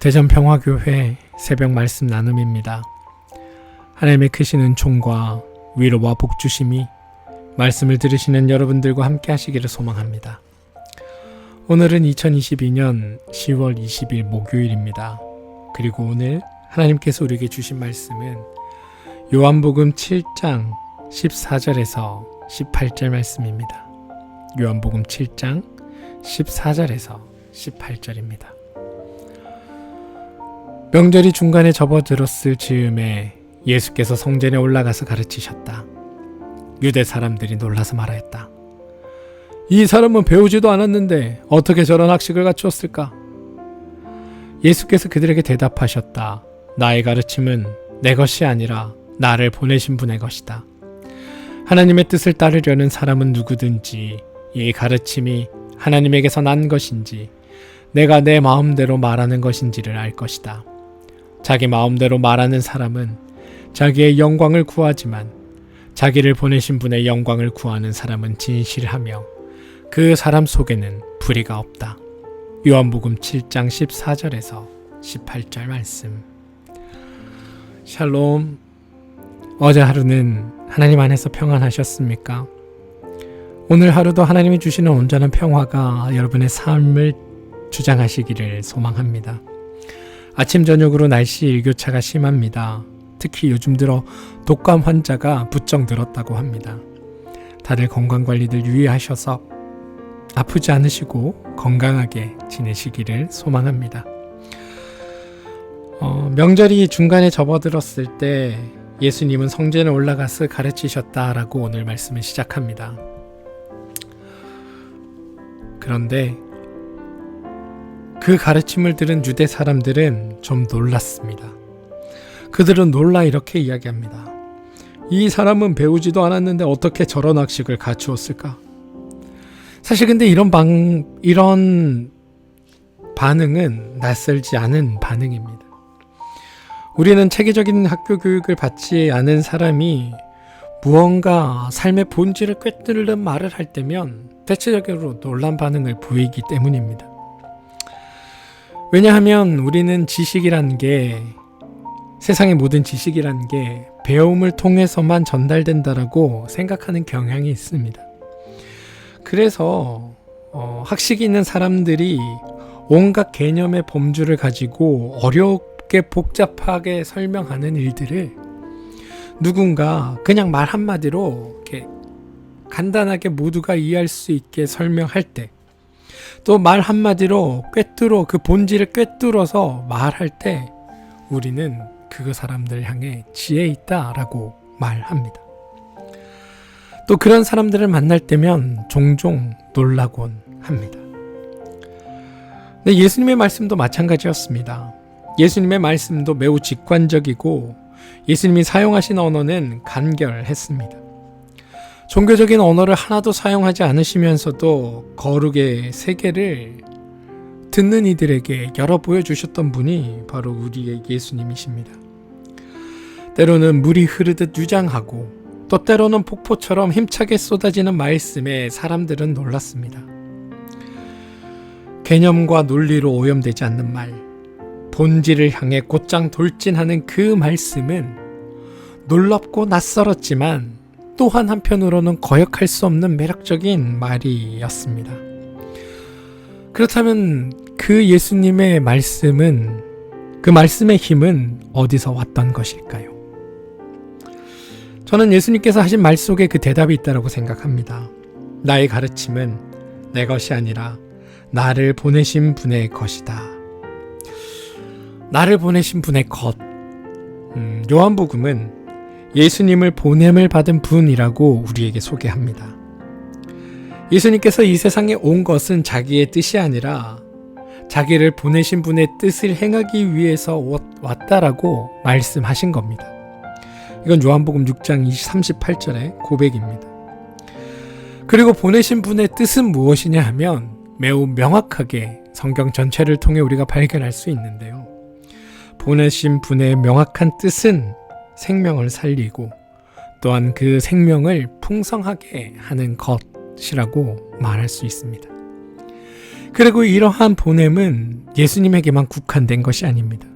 대전평화교회 새벽 말씀 나눔입니다. 하나님의 크신 은총과 위로와 복주심이 말씀을 들으시는 여러분들과 함께 하시기를 소망합니다. 오늘은 2022년 10월 20일 목요일입니다. 그리고 오늘 하나님께서 우리에게 주신 말씀은 요한복음 7장 14절에서 18절 말씀입니다. 요한복음 7장 14절에서 18절입니다. 명절이 중간에 접어들었을 즈음에 예수께서 성전에 올라가서 가르치셨다. 유대 사람들이 놀라서 말하였다. 이 사람은 배우지도 않았는데 어떻게 저런 학식을 갖추었을까? 예수께서 그들에게 대답하셨다. 나의 가르침은 내 것이 아니라 나를 보내신 분의 것이다. 하나님의 뜻을 따르려는 사람은 누구든지 이 가르침이 하나님에게서 난 것인지 내가 내 마음대로 말하는 것인지를 알 것이다. 자기 마음대로 말하는 사람은 자기의 영광을 구하지만 자기를 보내신 분의 영광을 구하는 사람은 진실하며 그 사람 속에는 불의가 없다. 요한복음 7장 14절에서 18절 말씀. 샬롬. 어제 하루는 하나님 안에서 평안하셨습니까? 오늘 하루도 하나님이 주시는 온전한 평화가 여러분의 삶을 주장하시기를 소망합니다. 아침 저녁으로 날씨 일교차가 심합니다. 특히 요즘 들어 독감 환자가 부쩍 늘었다고 합니다. 다들 건강관리들 유의하셔서 아프지 않으시고 건강하게 지내시기를 소망합니다. 명절이 중간에 접어들었을 때 예수님은 성전에 올라가서 가르치셨다라고 오늘 말씀을 시작합니다. 그런데 그 가르침을 들은 유대 사람들은 좀 놀랐습니다. 그들은 놀라 이렇게 이야기합니다. 이 사람은 배우지도 않았는데 어떻게 저런 학식을 갖추었을까? 사실 근데 이런 반응은 낯설지 않은 반응입니다. 우리는 체계적인 학교 교육을 받지 않은 사람이 무언가 삶의 본질을 꿰뚫는 말을 할 때면 대체적으로 놀란 반응을 보이기 때문입니다. 왜냐하면 우리는 지식이란 게, 세상의 모든 지식이란 게 배움을 통해서만 전달된다라고 생각하는 경향이 있습니다. 그래서 학식이 있는 사람들이 온갖 개념의 범주를 가지고 어렵게 복잡하게 설명하는 일들을 누군가 그냥 말 한마디로 이렇게 간단하게 모두가 이해할 수 있게 설명할 때, 또 말 한마디로 그 본질을 꿰뚫어서 말할 때 우리는 그 사람들 향해 지혜 있다라고 말합니다. 또 그런 사람들을 만날 때면 종종 놀라곤 합니다. 네, 예수님의 말씀도 마찬가지였습니다. 예수님의 말씀도 매우 직관적이고 예수님이 사용하신 언어는 간결했습니다. 종교적인 언어를 하나도 사용하지 않으시면서도 거룩의 세계를 듣는 이들에게 열어 보여주셨던 분이 바로 우리의 예수님이십니다. 때로는 물이 흐르듯 유장하고 또 때로는 폭포처럼 힘차게 쏟아지는 말씀에 사람들은 놀랐습니다. 개념과 논리로 오염되지 않는 말, 본질을 향해 곧장 돌진하는 그 말씀은 놀랍고 낯설었지만 또한 한편으로는 거역할 수 없는 매력적인 말이었습니다. 그렇다면 그 예수님의 말씀은, 그 말씀의 힘은 어디서 왔던 것일까요? 저는 예수님께서 하신 말 속에 그 대답이 있다고 생각합니다. 나의 가르침은 내 것이 아니라 나를 보내신 분의 것이다. 나를 보내신 분의 것. 요한복음은 예수님을 보냄을 받은 분이라고 우리에게 소개합니다. 예수님께서 이 세상에 온 것은 자기의 뜻이 아니라 자기를 보내신 분의 뜻을 행하기 위해서 왔다라고 말씀하신 겁니다. 이건 요한복음 6장 38절의 고백입니다. 그리고 보내신 분의 뜻은 무엇이냐 하면 매우 명확하게 성경 전체를 통해 우리가 발견할 수 있는데요. 보내신 분의 명확한 뜻은 생명을 살리고 또한 그 생명을 풍성하게 하는 것이라고 말할 수 있습니다. 그리고 이러한 보냄은 예수님에게만 국한된 것이 아닙니다.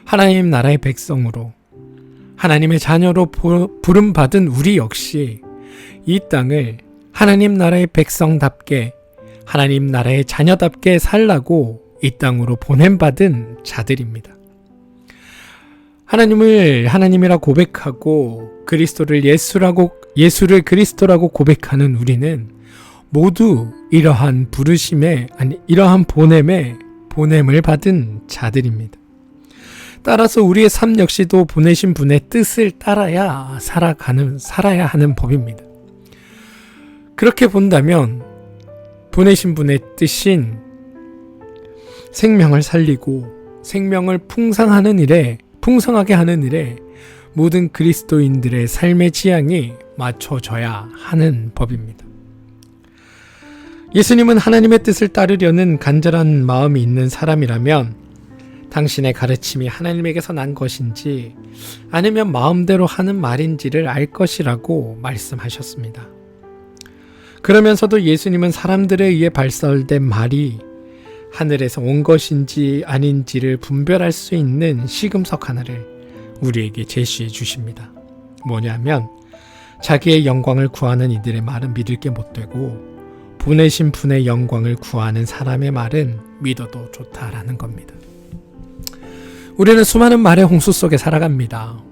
하나님 나라의 백성으로 하나님의 자녀로 부름받은 우리 역시 이 땅을 하나님 나라의 백성답게 하나님 나라의 자녀답게 살라고 이 땅으로 보냄받은 자들입니다. 하나님을 하나님이라 고백하고 그리스도를 예수를 그리스도라고 고백하는 우리는 모두 이러한 이러한 보냄을 받은 자들입니다. 따라서 우리의 삶 역시도 보내신 분의 뜻을 따라야 살아야 하는 법입니다. 그렇게 본다면 보내신 분의 뜻인 생명을 살리고 생명을 풍성하게 하는 일에 모든 그리스도인들의 삶의 지향이 맞춰져야 하는 법입니다. 예수님은 하나님의 뜻을 따르려는 간절한 마음이 있는 사람이라면 당신의 가르침이 하나님에게서 난 것인지 아니면 마음대로 하는 말인지를 알 것이라고 말씀하셨습니다. 그러면서도 예수님은 사람들에 의해 발설된 말이 하늘에서 온 것인지 아닌지를 분별할 수 있는 시금석 하나를 우리에게 제시해 주십니다. 뭐냐면 자기의 영광을 구하는 이들의 말은 믿을 게 못되고 보내신 분의 영광을 구하는 사람의 말은 믿어도 좋다라는 겁니다. 우리는 수많은 말의 홍수 속에 살아갑니다.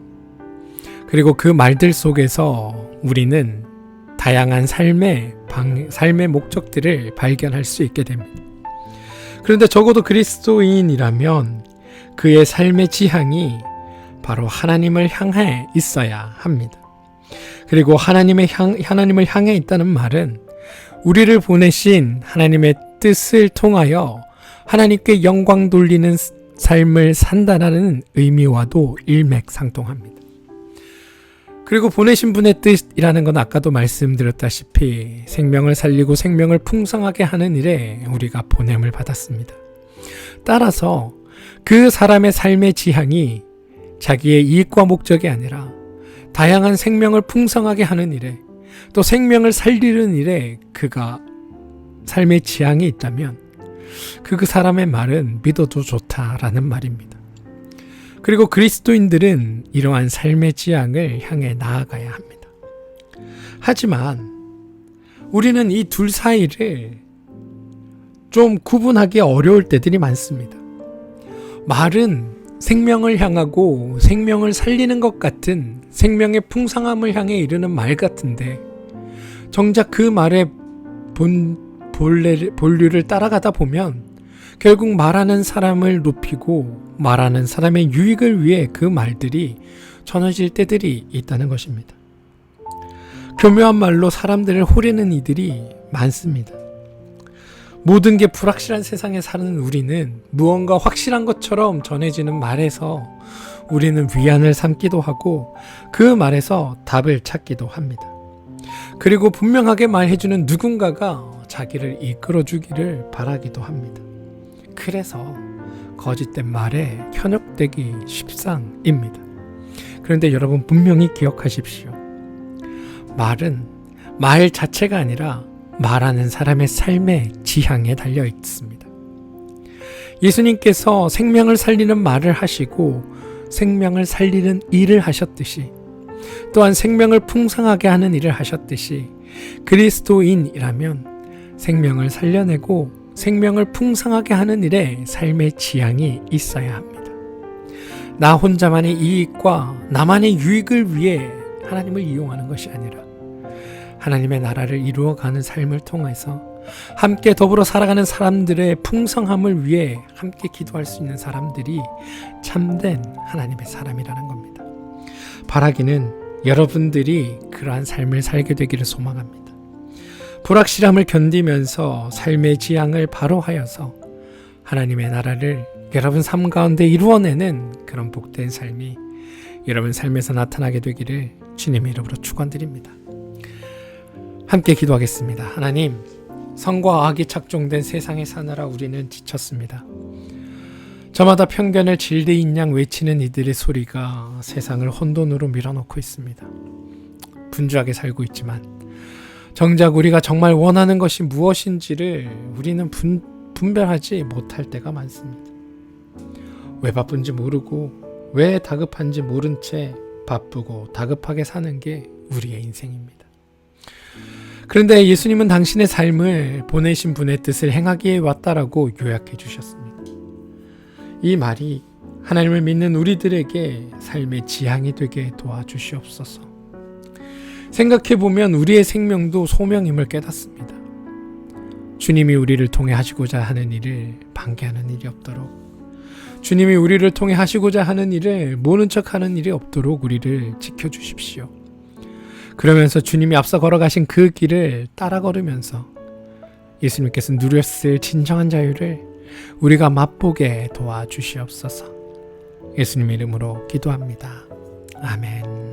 그리고 그 말들 속에서 우리는 다양한 삶의 목적들을 발견할 수 있게 됩니다. 그런데 적어도 그리스도인이라면 그의 삶의 지향이 바로 하나님을 향해 있어야 합니다. 그리고 하나님을 향해 있다는 말은 우리를 보내신 하나님의 뜻을 통하여 하나님께 영광 돌리는 삶을 산다라는 의미와도 일맥상통합니다. 그리고 보내신 분의 뜻이라는 건 아까도 말씀드렸다시피 생명을 살리고 생명을 풍성하게 하는 일에 우리가 보냄을 받았습니다. 따라서 그 사람의 삶의 지향이 자기의 이익과 목적이 아니라 다양한 생명을 풍성하게 하는 일에 또 생명을 살리는 일에 그가 삶의 지향이 있다면 그 사람의 말은 믿어도 좋다라는 말입니다. 그리고 그리스도인들은 이러한 삶의 지향을 향해 나아가야 합니다. 하지만 우리는 이 둘 사이를 좀 구분하기 어려울 때들이 많습니다. 말은 생명을 향하고 생명을 살리는 것 같은 생명의 풍성함을 향해 이르는 말 같은데 정작 그 말의 본류를 따라가다 보면 결국 말하는 사람을 높이고 말하는 사람의 유익을 위해 그 말들이 전해질 때들이 있다는 것입니다. 교묘한 말로 사람들을 호르는 이들이 많습니다. 모든 게 불확실한 세상에 사는 우리는 무언가 확실한 것처럼 전해지는 말에서 우리는 위안을 삼기도 하고 그 말에서 답을 찾기도 합니다. 그리고 분명하게 말해주는 누군가가 자기를 이끌어주기를 바라기도 합니다. 그래서 거짓된 말에 현혹되기 십상입니다. 그런데 여러분 분명히 기억하십시오. 말은 말 자체가 아니라 말하는 사람의 삶의 지향에 달려 있습니다. 예수님께서 생명을 살리는 말을 하시고 생명을 살리는 일을 하셨듯이 또한 생명을 풍성하게 하는 일을 하셨듯이 그리스도인이라면 생명을 살려내고 생명을 풍성하게 하는 일에 삶의 지향이 있어야 합니다. 나 혼자만의 이익과 나만의 유익을 위해 하나님을 이용하는 것이 아니라 하나님의 나라를 이루어가는 삶을 통해서 함께 더불어 살아가는 사람들의 풍성함을 위해 함께 기도할 수 있는 사람들이 참된 하나님의 사람이라는 겁니다. 바라기는 여러분들이 그러한 삶을 살게 되기를 소망합니다. 불확실함을 견디면서 삶의 지향을 바로하여서 하나님의 나라를 여러분 삶 가운데 이루어내는 그런 복된 삶이 여러분 삶에서 나타나게 되기를 주님의 이름으로 축원드립니다. 함께 기도하겠습니다. 하나님, 성과 악이 착종된 세상에 사느라 우리는 지쳤습니다. 저마다 편견을 질대인 양 외치는 이들의 소리가 세상을 혼돈으로 밀어넣고 있습니다. 분주하게 살고 있지만 정작 우리가 정말 원하는 것이 무엇인지를 우리는 분별하지 못할 때가 많습니다. 왜 바쁜지 모르고 왜 다급한지 모른 채 바쁘고 다급하게 사는 게 우리의 인생입니다. 그런데 예수님은 당신의 삶을 보내신 분의 뜻을 행하기에 왔다라고 요약해 주셨습니다. 이 말이 하나님을 믿는 우리들에게 삶의 지향이 되게 도와주시옵소서. 생각해보면 우리의 생명도 소명임을 깨닫습니다. 주님이 우리를 통해 하시고자 하는 일을 방해하는 일이 없도록, 주님이 우리를 통해 하시고자 하는 일을 모른 척하는 일이 없도록 우리를 지켜주십시오. 그러면서 주님이 앞서 걸어가신 그 길을 따라 걸으면서 예수님께서 누렸을 진정한 자유를 우리가 맛보게 도와주시옵소서. 예수님의 이름으로 기도합니다. 아멘.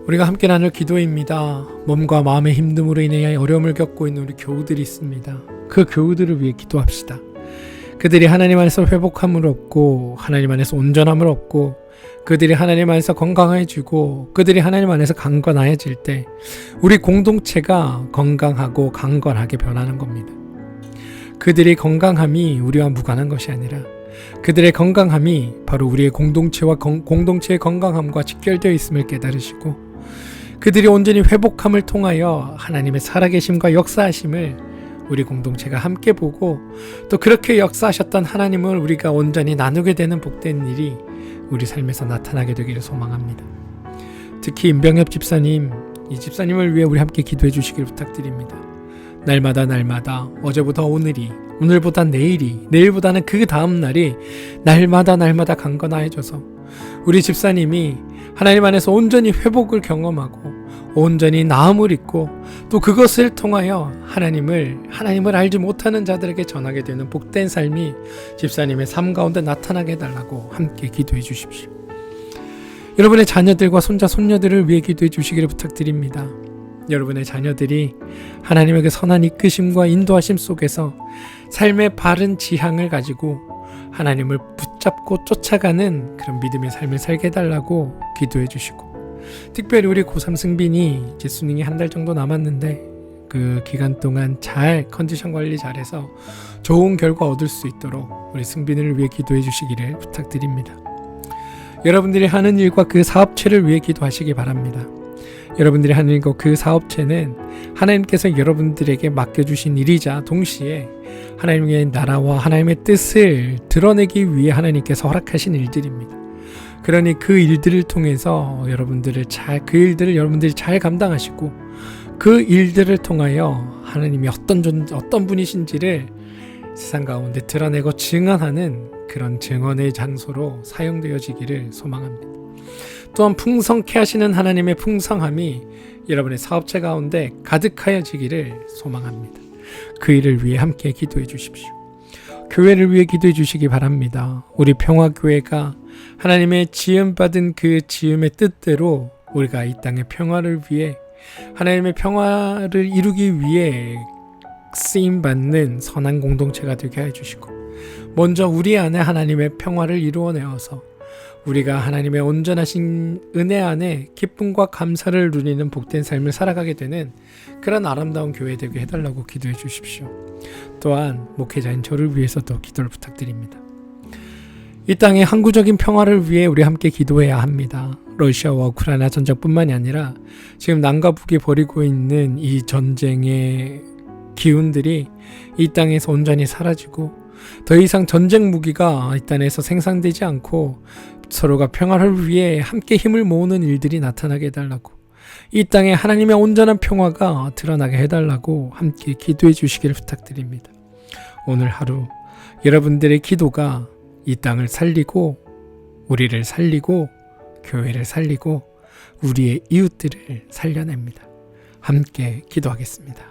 우리가 함께 나눌 기도입니다. 몸과 마음의 힘듦으로 인해 어려움을 겪고 있는 우리 교우들이 있습니다. 그 교우들을 위해 기도합시다. 그들이 하나님 안에서 회복함을 얻고 하나님 안에서 온전함을 얻고 그들이 하나님 안에서 건강해지고 그들이 하나님 안에서 강건해질 때 우리 공동체가 건강하고 강건하게 변하는 겁니다. 그들의 건강함이 우리와 무관한 것이 아니라 그들의 건강함이 바로 우리의 공동체와 공동체의 건강함과 직결되어 있음을 깨달으시고 그들이 온전히 회복함을 통하여 하나님의 살아계심과 역사하심을 우리 공동체가 함께 보고 또 그렇게 역사하셨던 하나님을 우리가 온전히 나누게 되는 복된 일이 우리 삶에서 나타나게 되기를 소망합니다. 특히 임병엽 집사님, 이 집사님을 위해 우리 함께 기도해 주시길 부탁드립니다. 날마다 어제보다 오늘이, 오늘보다 내일이, 내일보다는 그 다음 날이 날마다 강건해져서 우리 집사님이 하나님 안에서 온전히 회복을 경험하고 온전히 나음을 입고 또 그것을 통하여 하나님을 알지 못하는 자들에게 전하게 되는 복된 삶이 집사님의 삶 가운데 나타나게 해달라고 함께 기도해 주십시오. 여러분의 자녀들과 손자 손녀들을 위해 기도해 주시기를 부탁드립니다. 여러분의 자녀들이 하나님의 그 선한 이끄심과 인도하심 속에서 삶의 바른 지향을 가지고 하나님을 붙잡고 쫓아가는 그런 믿음의 삶을 살게 해달라고 기도해 주시고, 특별히 우리 고3 승빈이 이제 수능이 한 달 정도 남았는데 그 기간 동안 잘 컨디션 관리 잘해서 좋은 결과 얻을 수 있도록 우리 승빈을 위해 기도해 주시기를 부탁드립니다. 여러분들이 하는 일과 그 사업체를 위해 기도하시기 바랍니다. 여러분들이 하는 일과 그 사업체는 하나님께서 여러분들에게 맡겨주신 일이자 동시에 하나님의 나라와 하나님의 뜻을 드러내기 위해 하나님께서 허락하신 일들입니다. 그러니 그 일들을 통해서 여러분들이 잘 감당하시고 그 일들을 통하여 하나님이 어떤 분이신지를 세상 가운데 드러내고 증언하는 그런 증언의 장소로 사용되어지기를 소망합니다. 또한 풍성케 하시는 하나님의 풍성함이 여러분의 사업체 가운데 가득하여지기를 소망합니다. 그 일을 위해 함께 기도해 주십시오. 교회를 위해 기도해 주시기 바랍니다. 우리 평화교회가 하나님의 지음받은 그 지음의 뜻대로 우리가 이 땅의 평화를 위해 하나님의 평화를 이루기 위해 쓰임받는 선한 공동체가 되게 해주시고, 먼저 우리 안에 하나님의 평화를 이루어내어서 우리가 하나님의 온전하신 은혜 안에 기쁨과 감사를 누리는 복된 삶을 살아가게 되는 그런 아름다운 교회 되게 해달라고 기도해 주십시오. 또한 목회자인 저를 위해서도 기도를 부탁드립니다. 이 땅의 항구적인 평화를 위해 우리 함께 기도해야 합니다. 러시아와 우크라이나 전쟁뿐만이 아니라 지금 남과 북이 벌이고 있는 이 전쟁의 기운들이 이 땅에서 온전히 사라지고 더 이상 전쟁 무기가 이 땅에서 생산되지 않고 서로가 평화를 위해 함께 힘을 모으는 일들이 나타나게 해달라고, 이 땅에 하나님의 온전한 평화가 드러나게 해달라고 함께 기도해 주시기를 부탁드립니다. 오늘 하루 여러분들의 기도가 이 땅을 살리고 우리를 살리고 교회를 살리고 우리의 이웃들을 살려냅니다. 함께 기도하겠습니다.